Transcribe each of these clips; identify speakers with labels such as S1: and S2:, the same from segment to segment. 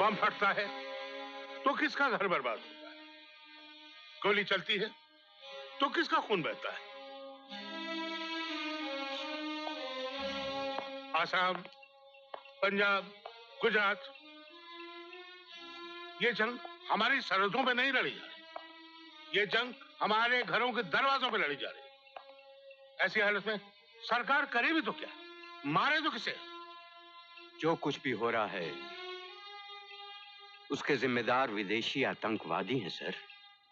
S1: बम फटता है तो किसका घर बर्बाद होता है, गोली चलती है तो किसका खून बहता है। आसाम, पंजाब, गुजरात, ये जंग हमारी सरहदों पे नहीं लड़ी जा रही, ये जंग हमारे घरों के दरवाजों पे लड़ी जा रही है। ऐसी हालत में सरकार करे भी तो क्या, मारे तो किसे?
S2: जो कुछ भी हो रहा है उसके जिम्मेदार विदेशी आतंकवादी हैं सर।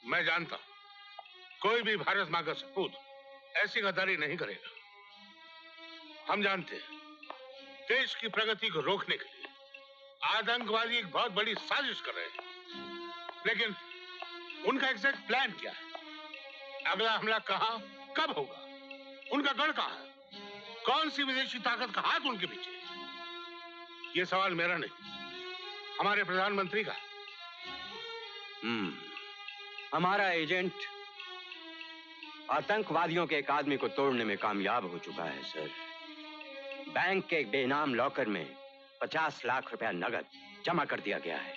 S1: मैं जानता हूं कोई भी भारत मां का सपूत ऐसी गद्दारी नहीं करेगा। हम जानते हैं देश की प्रगति को रोकने के लिए आतंकवादी एक बहुत बड़ी साजिश कर रहे हैं, लेकिन उनका एग्जैक्ट प्लान क्या है, अगला हमला कहां कब होगा, उनका गढ़ कहां है, कौन सी विदेशी ताकत का हाथ उनके पीछे है? यह सवाल मेरा नहीं, हमारे प्रधानमंत्री का।
S2: हमारा एजेंट आतंकवादियों के एक आदमी को तोड़ने में कामयाब हो चुका है सर। बैंक के एक बेनाम लॉकर में 50 लाख रुपया नगद जमा कर दिया गया है।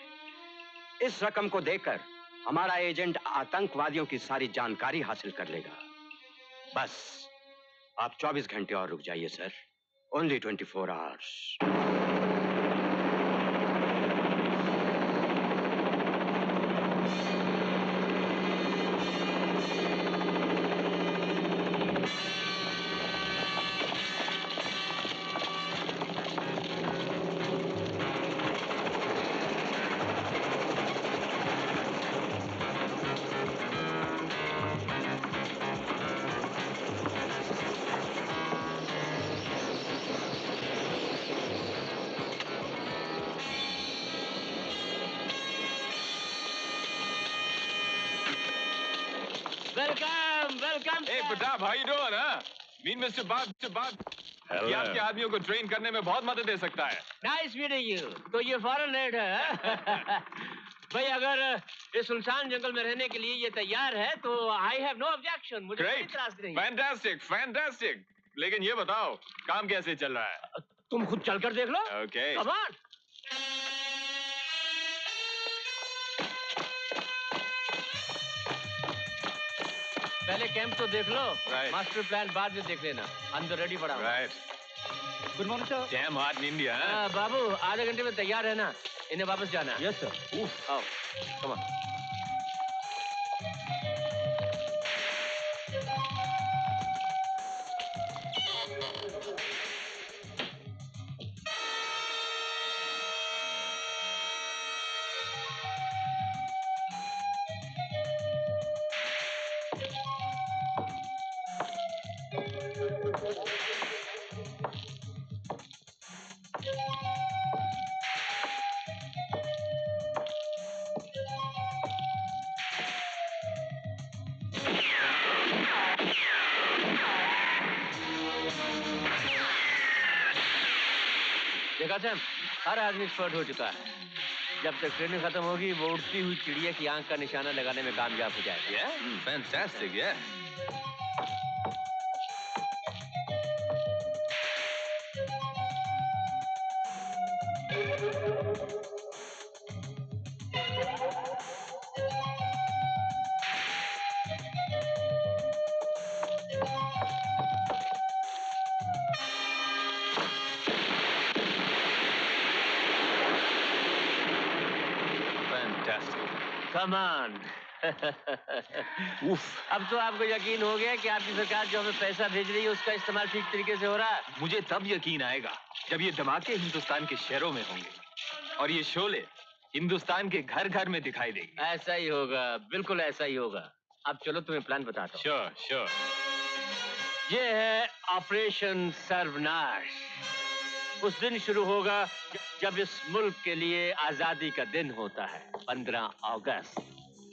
S2: इस रकम को देकर हमारा एजेंट आतंकवादियों की सारी जानकारी हासिल कर लेगा। बस आप 24 घंटे और रुक जाइए sir. Only 24 hours.
S3: How you doing, huh? Meet Mr. Bob. ये आपके आदमियों को ट्रेन करने में बहुत मदद दे सकता है।
S4: Nice meeting you. तो ये फॉरेन रेड है। भाई अगर इस सुनसान जंगल में रहने के लिए ये तैयार है तो I have no objection. मुझे कोई इतराज नहीं।
S3: Fantastic. लेकिन ये बताओ काम कैसे चल रहा है?
S4: तुम खुद चलकर देख लो।
S3: Okay.
S4: Come on. पहले कैंप तो देख लो, मास्टर प्लान बाद में देख लेना। अंदर रेडी पड़ा। Good morning sir.
S3: Damn hot in India.
S4: बाबू आधे घंटे में तैयार है ना, इन्हें वापस जाना।
S3: Yes sir.
S4: आओ, कम ऑन। देखा हर आदमी एक्सपर्ट हो चुका है। जब तक ट्रेनिंग खत्म होगी वो उड़ती हुई चिड़िया की आंख का निशाना लगाने में कामयाब हो जाएगी।
S3: फैंटास्टिक है।
S4: Come on. अब तो आपको यकीन हो गया कि आपकी सरकार जो हमें पैसा भेज रही है उसका इस्तेमाल ठीक तरीके से हो रहा है।
S3: मुझे तब यकीन आएगा जब ये धमाके हिंदुस्तान के शहरों में होंगे और ये शोले हिंदुस्तान के घर घर में दिखाई देगी।
S4: ऐसा ही होगा, बिल्कुल ऐसा ही होगा। अब चलो तुम्हें प्लान बताता हूँ।
S3: श्योर।
S4: ये है ऑपरेशन सर्वनाश। उस दिन शुरू होगा जब इस मुल्क के लिए आजादी का दिन होता है, 15 अगस्त।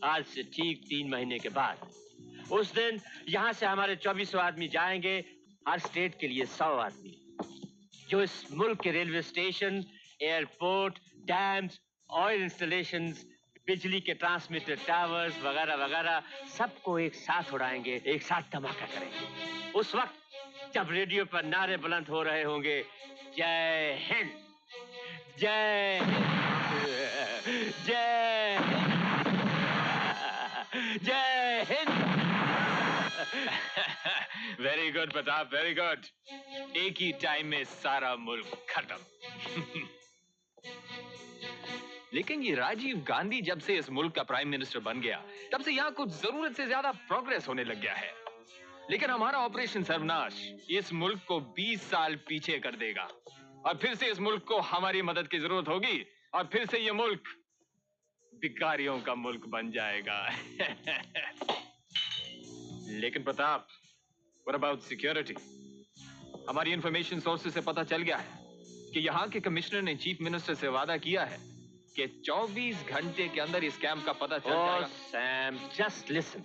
S4: आज से ठीक 3 महीने के बाद उस दिन यहाँ से हमारे 2400 आदमी जाएंगे, हर स्टेट के लिए 100 आदमी, जो इस मुल्क के railway station, airport, dams, oil installations, बिजली के ट्रांसमीटर टावर्स वगैरह वगैरह सबको एक साथ उड़ाएंगे, एक साथ धमाका करेंगे। उस वक्त जब रेडियो पर नारे बुलंद हो रहे होंगे, जय हिंद, जय Hind.
S3: Very good Pratap, very good. एक ही टाइम में सारा मुल्क खत्म। लेकिन ये राजीव गांधी जब से इस मुल्क का प्राइम मिनिस्टर बन गया, तब से यहाँ कुछ जरूरत से ज्यादा प्रोग्रेस होने लग गया है। लेकिन हमारा ऑपरेशन सर्वनाश इस मुल्क को 20 साल पीछे कर देगा, और फिर से इस मुल्क को हमारी मदद की जरूरत होगी, और फिर से ये मुल्क भिखारियों का मुल्क बन जाएगा। लेकिन प्रताप, what about security? हमारी इंफॉर्मेशन सोर्सेज से पता चल गया है कि यहाँ के कमिश्नर ने चीफ मिनिस्टर से वादा किया है कि 24 घंटे के अंदर इस कैंप का पता चल जाएगा।
S4: Sam, just listen.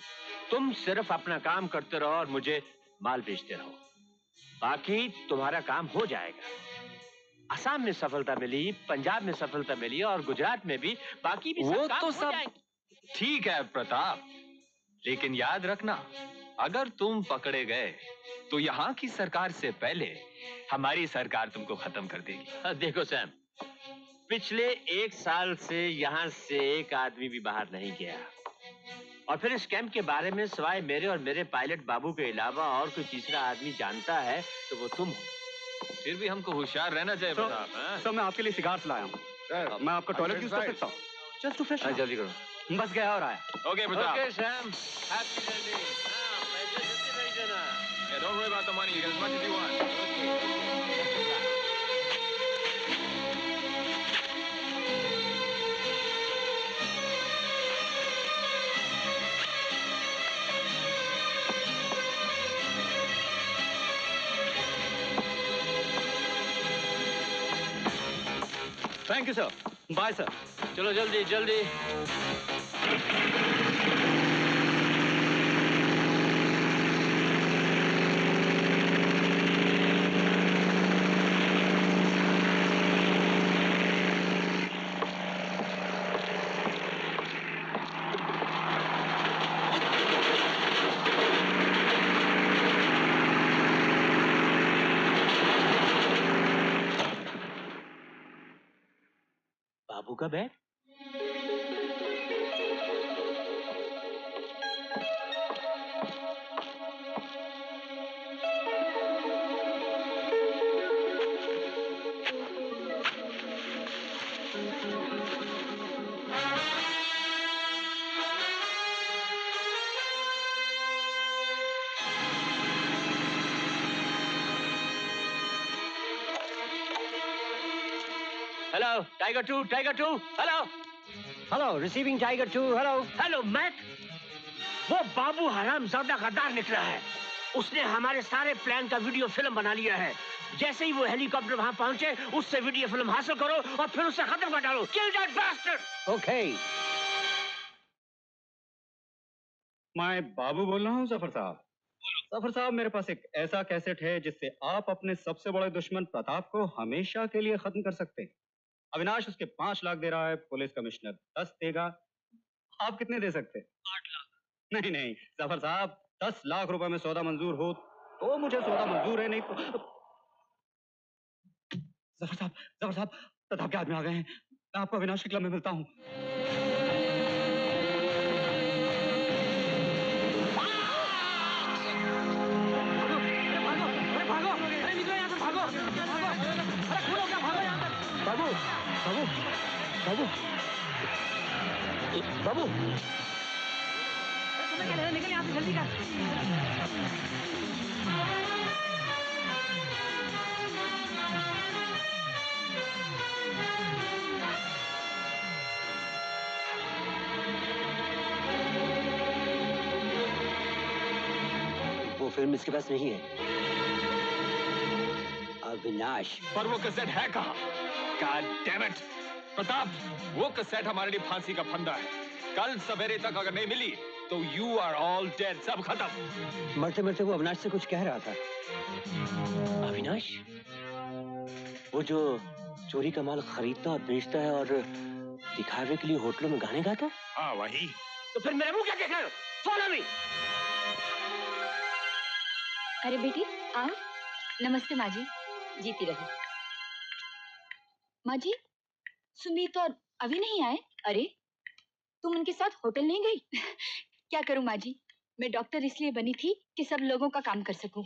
S4: तुम सिर्फ अपना काम करते रहो और मुझे माल बेचते रहो, बाकी तुम्हारा काम हो जाएगा। असम में सफलता मिली, पंजाब में सफलता मिली और गुजरात में भी, बाकी भी
S3: वो
S4: काम
S3: तो
S4: हो
S3: सब
S4: जाएंगे।
S3: ठीक है प्रताप, लेकिन याद रखना, अगर तुम पकड़े गए तो यहाँ की सरकार से पहले हमारी सरकार तुमको खत्म कर देगी।
S4: देखो सैम, पिछले 1 साल से यहाँ से एक आदमी भी बाहर नहीं गया, और फिर इस कैंप के बारे में सिवाय मेरे और मेरे पायलट बाबू के अलावा और कोई तीसरा आदमी जानता है तो वो तुम हो।
S3: फिर भी हमको होशियार रहना चाहिए प्रताप। हाँ?
S5: सर मैं आपके लिए सिगार्स लाया हूँ। मैं आपका टॉयलेट यूज कर सकता हूँ? Just to fresh.
S4: जल्दी करो।
S5: बस गया और आया।
S3: Okay Pratap.
S4: Okay Sam, happy journey. हाँ, पैसे जल्दी भेज देना।
S3: Yeah, don't worry about the money. You get as much as you want.
S5: Thank you sir. Bye sir.
S4: चलो जल्दी जल्दी। बाबू का bag? Hello tiger two, tiger two, hello
S5: hello, receiving tiger 2। Hello.
S4: Hello Mac. वो बाबू हरामजादा गद्दार निकला है। उसने हमारे सारे प्लान का वीडियो फिल्म बना लिया है। जैसे ही वो हेलीकॉप्टर वहां पहुंचे, उससे वीडियो फिल्म हासिल करो और फिर उसे खत्म कर डालो। Kill that bastard.
S5: ओके। मैं बाबू बोल रहा हूँ जफर साहब। जफर साहब, मेरे पास एक ऐसा कैसेट है जिससे आप अपने सबसे बड़े दुश्मन प्रताप को हमेशा के लिए खत्म कर सकते हैं। अविनाश उसके 5 लाख दे रहा है, पुलिस कमिश्नर 10 देगा। आप कितने दे सकते हैं? 8 लाख। नहीं नहीं जफर साहब, 10 लाख रुपए में सौदा मंजूर हो तो मुझे सौदा मंजूर है, नहीं तो। जफर साहब, प्रताप के आदमी आ गए हैं। मैं आपको अविनाश के क्लब में मिलता हूँ। बाबू बाबू बाबू बाबू, निकल यहाँ से जल्दी कर।
S4: वो फिल्म इसके पास नहीं है। अविनाश।
S3: पर वो कैसेट है कहाँ? God damn it! प्रताप, वो कैसेट हमारे लिए फांसी का फंदा है। कल सवेरे तक अगर नहीं मिली तो you are all dead, सब खत्म।
S4: मरते मरते वो अविनाश से कुछ कह रहा था। अविनाश? वो जो चोरी का माल खरीदता और बेचता है और दिखावे के लिए होटलों में गाने गाता है?
S3: हाँ वही।
S4: तो फिर मेरा मुंह क्या देख रहे हो? Follow me!
S6: अरे बेटी आओ। नमस्ते माँ जी, जीती रहो। माँ जी, सुमीत और अभी नहीं आए? अरे तुम उनके साथ होटल नहीं गई? क्या करूं माँ जी, मैं डॉक्टर इसलिए बनी थी कि सब लोगों का काम कर सकूं।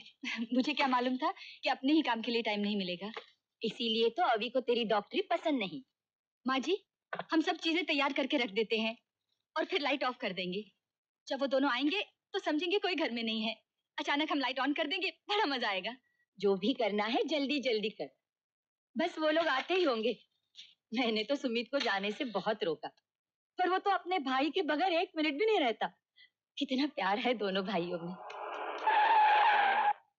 S6: मुझे क्या मालूम था कि अपने ही काम के लिए टाइम नहीं मिलेगा। इसीलिए तो अभी को तेरी डॉक्टरी पसंद नहीं। माँ जी, हम सब चीजें तैयार करके रख देते हैं और फिर लाइट ऑफ कर देंगे। जब वो दोनों आएंगे तो समझेंगे कोई घर में नहीं है। अचानक हम लाइट ऑन कर देंगे, बड़ा मजा आएगा। जो भी करना है जल्दी जल्दी कर। बस वो लोग आते ही होंगे। मैंने तो सुमित को जाने से बहुत रोका, पर वो तो अपने भाई के बगैर एक मिनट भी नहीं रहता। कितना प्यार है दोनों भाइयों में।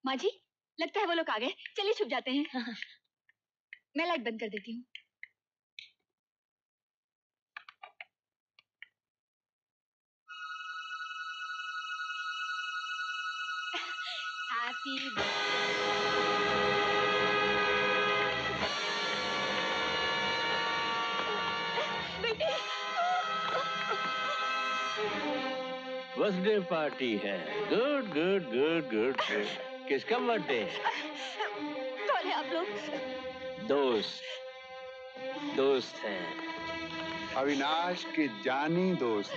S6: माँ जी, लगता है वो लोग आ गए। चलिए छुप जाते हैं। मैं लाइट बंद कर देती हूँ। हैप्पी
S4: बर्थडे पार्टी है। Good good good good. किसका बर्थडे?
S6: कौन है आप लोग?
S4: दोस्त हैं।
S7: अविनाश के जानी दोस्त।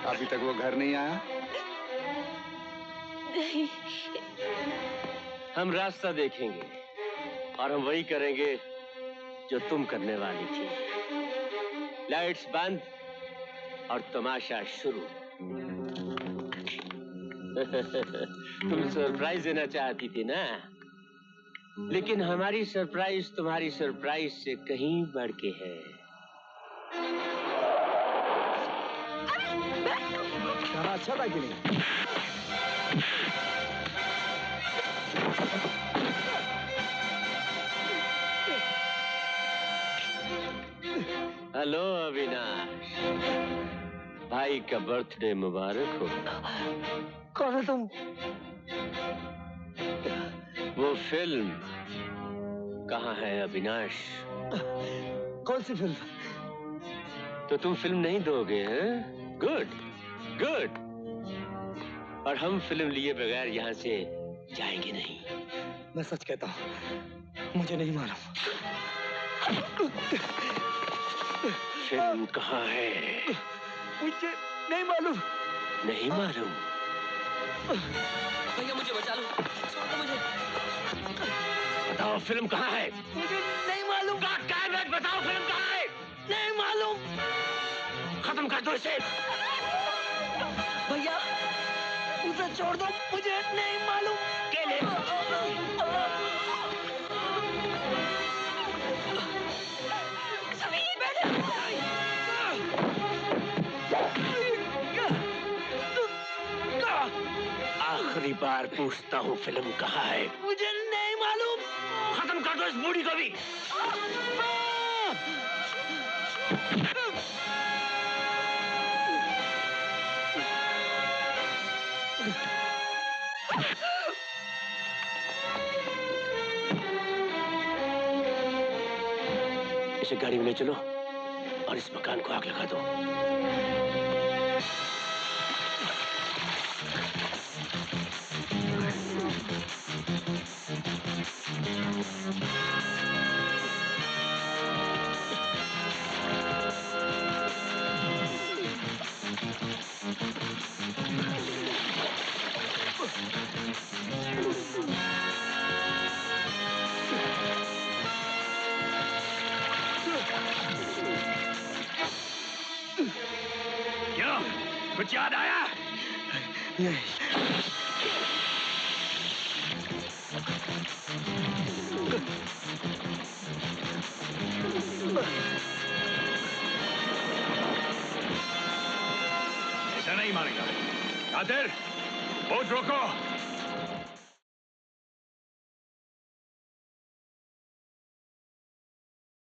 S7: अभी तक वो घर नहीं आया?
S6: नहीं।
S4: हम रास्ता देखेंगे और हम वही करेंगे जो तुम करने वाली थी। लाइट्स बंद और तमाशा शुरू। तुम सरप्राइज देना चाहती थी ना, लेकिन हमारी सरप्राइज तुम्हारी सरप्राइज से कहीं बढ़ के है।
S8: अच्छा था कि नहीं?
S4: हेलो अविनाश, भाई का बर्थडे मुबारक हो।
S8: कौन है तुम?
S4: वो फिल्म कहाँ है अविनाश?
S8: कौन सी फिल्म?
S4: तो तुम फिल्म नहीं दोगे हैं? Good good. और हम फिल्म लिए बगैर यहाँ से जाएंगे नहीं।
S8: मैं सच कहता हूँ, मुझे नहीं मालूम।
S4: फिल्म कहाँ है?
S8: मुझे नहीं मालूम।
S4: नहीं मालूम?
S8: भैया मुझे बचा लो, छोड़ दो मुझे।
S4: बताओ फिल्म कहाँ है?
S8: मुझे नहीं मालूम।
S4: बताओ फिल्म कहाँ है?
S8: नहीं मालूम।
S4: खत्म कर दो इसे।
S8: भैया उसे छोड़ दो, मुझे नहीं मालूम।
S4: केले। आखिरी बार पूछता हूँ फिल्म कहाँ है?
S8: मुझे नहीं मालूम।
S4: खत्म कर दो इस बूढ़ी को भी। इसे गाड़ी में ले चलो और इस मकान को आग लगा दो। क्यों? कुछ याद आया?
S8: नहीं।
S3: ऐसा नहीं मानेगा। कादिर, बोट रोको।